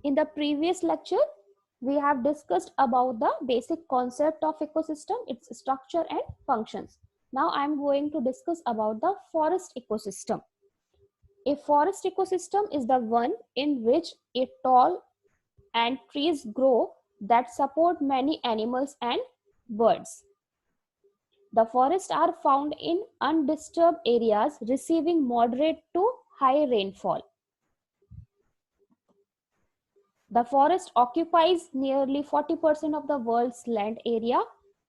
In the previous lecture, we have discussed about the basic concept of ecosystem, its structure and functions. Now I am going to discuss about the forest ecosystem. A forest ecosystem is the one in which a tall and trees grow that support many animals and birds. The forests are found in undisturbed areas receiving moderate to high rainfall. The forest occupies nearly 40% of the world's land area.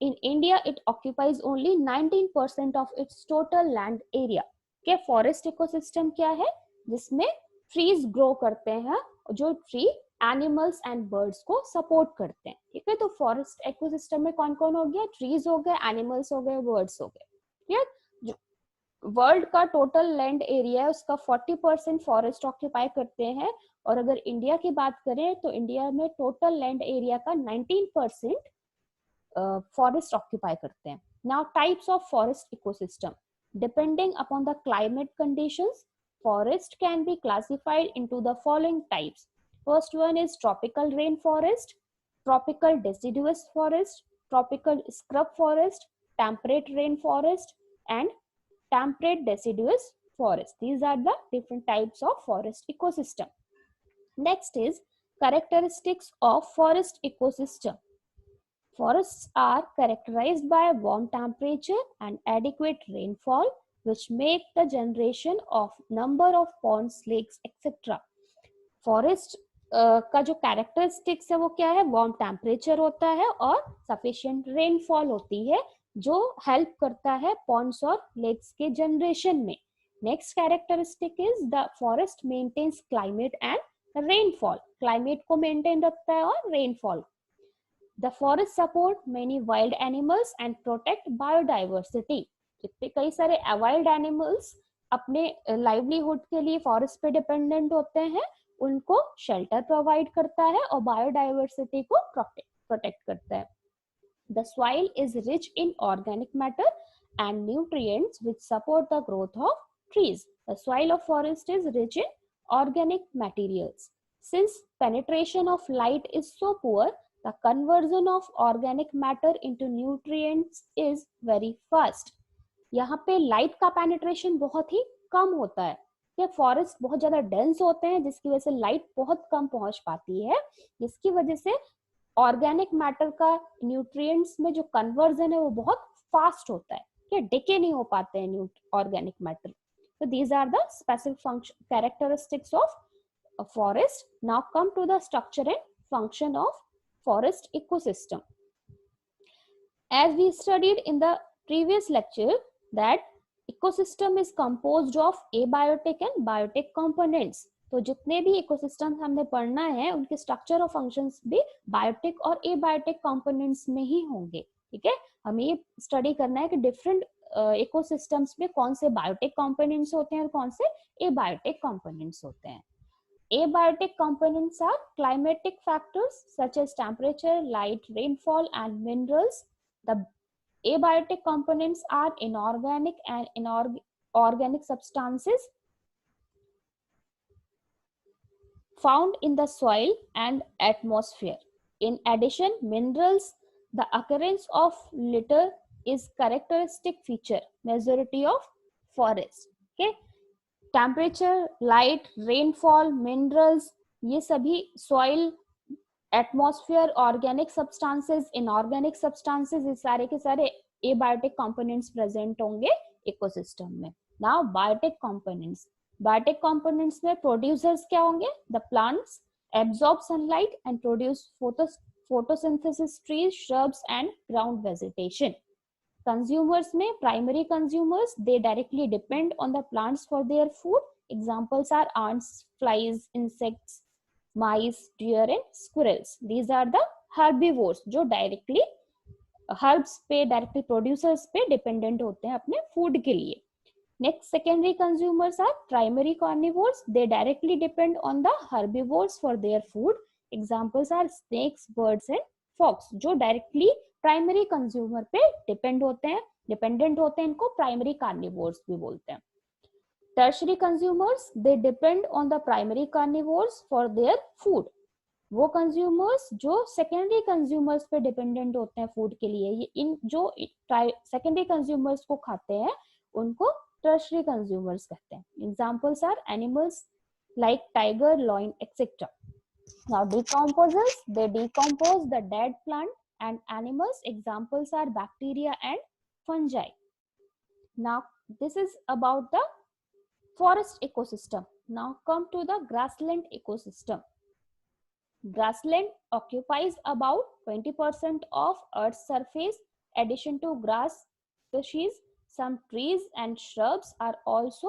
In India, it occupies only 19% of its total land area. क्या forest ecosystem क्या है? जिसमें trees grow करते हैं, जो tree animals and birds को support करते हैं. ठीक है, तो forest ecosystem में कौन कौन हो गया? Trees हो गए, animals हो गए, birds हो गए. क्लियर? वर्ल्ड का टोटल लैंड एरिया है उसका 40% फॉरेस्ट ऑक्यूपाई करते हैं, और अगर इंडिया की बात करें तो इंडिया में टोटल लैंड एरिया का 19% फॉरेस्ट ऑक्यूपाई करते हैं. Now types of forest ecosystem. Depending upon the climate conditions, forest can be classified into the following types. First one is tropical rain forest, tropical deciduous forest, tropical scrub forest, temperate rain forest, and temperate deciduous forest. These are the different types of forest ecosystem. Next is characteristics of forest ecosystem. Forests are characterized by warm temperature and adequate rainfall, which make the generation of number of ponds, lakes, etc. Forest का जो characteristics है वो क्या है? Warm temperature होता है और sufficient rainfall होती है, जो हेल्प करता है पॉन्ड्स और लेक्स के जनरेशन में. Next characteristic is the forest maintains climate and rainfall. Climate को मेंटेन रखता है और rainfall. The forest support many wild animals and protect biodiversity. जितने कई सारे वाइल्ड एनिमल्स अपने लाइवलीहुड के लिए फॉरेस्ट पे डिपेंडेंट होते हैं, उनको शेल्टर प्रोवाइड करता है और बायोडाइवर्सिटी को प्रोटेक्ट करता है. The soil is rich in organic matter and nutrients which support the growth of trees. The soil of forest is rich in organic materials. Since penetration of light is so poor, the conversion of organic matter into nutrients is very fast. यहाँ पे light का penetration बहुत ही कम होता है. ये forest बहुत ज्यादा dense होते हैं, जिसकी वजह से लाइट बहुत कम पहुंच पाती है, जिसकी वजह से ऑर्गेनिक मैटर का न्यूट्रिएंट्स में जो कन्वर्जन है वो बहुत फास्ट होता है. ये डिके नहीं हो पाते हैं organic matter. So these are the specific characteristics of forest. Now come to the structure and function of forest ecosystem. As we studied in the previous lecture that ecosystem is composed of abiotic and biotic components. तो जितने भी ecosystem हमने पढ़ना है उनके structure और functions भी biotic और एबायोटिक कंपोनेंट्स में ही होंगे. ठीक है, हमें ये स्टडी करना है कि डिफरेंट इकोसिस्टम्स में कौन से बायोटिक कंपोनेंट्स होते हैं और कौन से एबायोटिक कंपोनेंट्स होते हैं. Abiotic components are climatic factors such as temperature, light, rainfall, and minerals. The abiotic components are inorganic and inorganic substances found in the soil and atmosphere. In addition, minerals, the occurrence of litter is characteristic feature majority of forests. Okay, temperature, light, rainfall, minerals, ये सभी soil, atmosphere, organic substances, inorganic substances, ये सारे के सारे abiotic components present होंगे ecosystem में. Now biotic components. Biotic components में producers क्या होंगे? The plants absorb sunlight and produce photosynthesis, trees, shrubs and ground vegetation. Consumers में primary consumers, they directly depend on the plants for their food. Examples are ants, flies, insects, mice, deer and squirrels. These are the herbivores जो directly herbs पे, directly producers पे dependent होते हैं अपने food के लिए. Next, secondary consumers are primary carnivores. They directly depend on the herbivores for their food. Examples are snakes, birds and fox जो directly primary consumer पे डिपेंडेंट होते हैं, इनको प्राइमरी कार्निवोर्स भी बोलते हैं. tertiary consumers, they depend on the primary carnivores for their food. वो consumers जो सेकेंडरी कंज्यूमर्स पे डिपेंडेंट होते हैं फूड के लिए, ये इन जो सेकेंडरी कंज्यूमर्स को खाते हैं उनको टर्शरी कंज्यूमर्स कहते हैं. Examples are animals like tiger, lion, etc. Now decomposers, they decompose the dead plant and animals. Examples are bacteria and fungi. Now this is about the forest ecosystem. Now come to the grassland ecosystem. Grassland occupies about 20% of Earth's surface. Addition to grass species, some trees and shrubs are also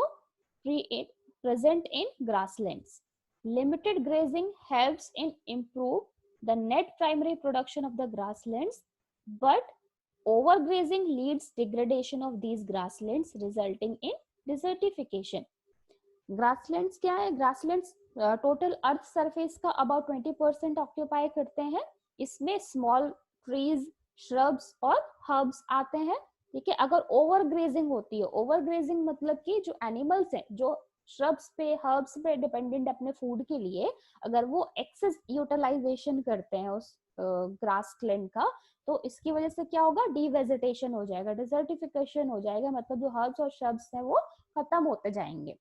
present in grasslands. Limited grazing helps in improve the net primary production of the grasslands, but overgrazing leads degradation of these grasslands, resulting in desertification. Grasslands क्या है? Grasslands total earth surface का about 20% occupy करते हैं. इसमें small trees, shrubs और herbs आते हैं. ठीक है, अगर ओवर ग्रेजिंग होती है, ओवर ग्रेजिंग मतलब कि जो एनिमल्स हैं जो श्रब्स पे, हर्ब्स पे डिपेंडेंट अपने फूड के लिए, अगर वो एक्सेस यूटिलाइजेशन करते हैं उस ग्रासलैंड का, तो इसकी वजह से क्या होगा? डीवेजिटेशन हो जाएगा, डिजर्टिफिकेशन हो जाएगा. मतलब जो हर्ब्स और श्रब्स हैं वो खत्म होते जाएंगे.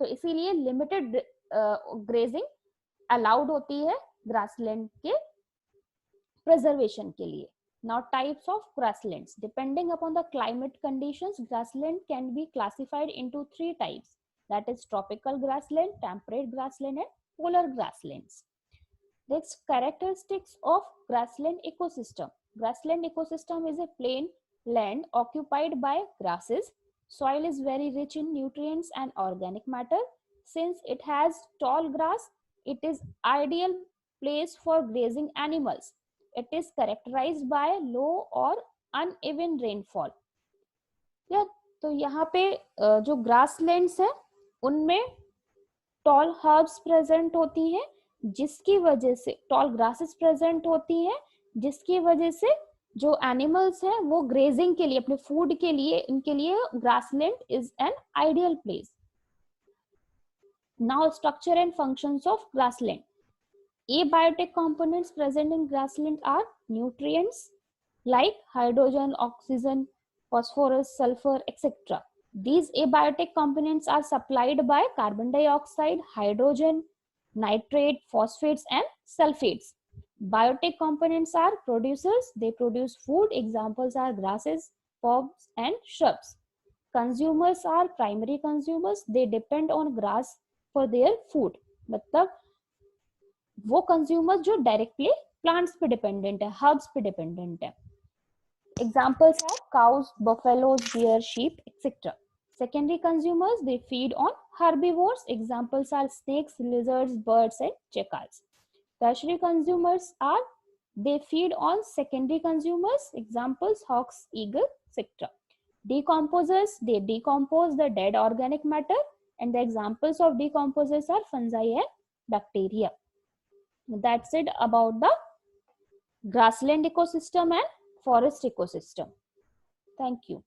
तो इसीलिए लिमिटेड ग्रेजिंग अलाउड होती है ग्रासलैंड के प्रिजर्वेशन के लिए. Now types of grasslands. Depending upon the climate conditions, grassland can be classified into 3 types. That is tropical grassland, temperate grassland and polar grasslands. Next, characteristics of grassland ecosystem. Grassland ecosystem is a plain land occupied by grasses. Soil is very rich in nutrients and organic matter. Since it has tall grass, it is ideal place for grazing animals. It is characterized by low or uneven rainfall. या तो यहाँ पे जो grasslands है उनमें toll herbs present होती हैं, जिसकी वजह से टॉल ग्रासेस प्रेजेंट होती हैं, जिसकी वजह से जो एनिमल्स हैं वो ग्रेजिंग के लिए, अपने फूड के लिए, इनके लिए grassland is an ideal place. Now structure and functions of grassland. Abiotic components present in grassland are nutrients like hydrogen, oxygen, phosphorus, sulfur, etc. These abiotic components are supplied by carbon dioxide, hydrogen, nitrate, phosphates, and sulfates. Biotic components are producers. They produce food. Examples are grasses, herbs, and shrubs. Consumers are primary consumers. They depend on grass for their food. मतलब वो consumers जो directly plants पे dependent है, herbs पे dependent है. Examples are cows, buffaloes, deer, sheep, etcetera. Secondary consumers, they feed on herbivores. Examples are snakes, lizards, birds and jackals. Tertiary consumers are they feed on secondary consumers. Examples hawks, eagle, etcetera. Decomposers, they decompose the dead organic matter, and the examples of decomposers are fungi and bacteria. That's it about the grassland ecosystem and forest ecosystem. Thank you.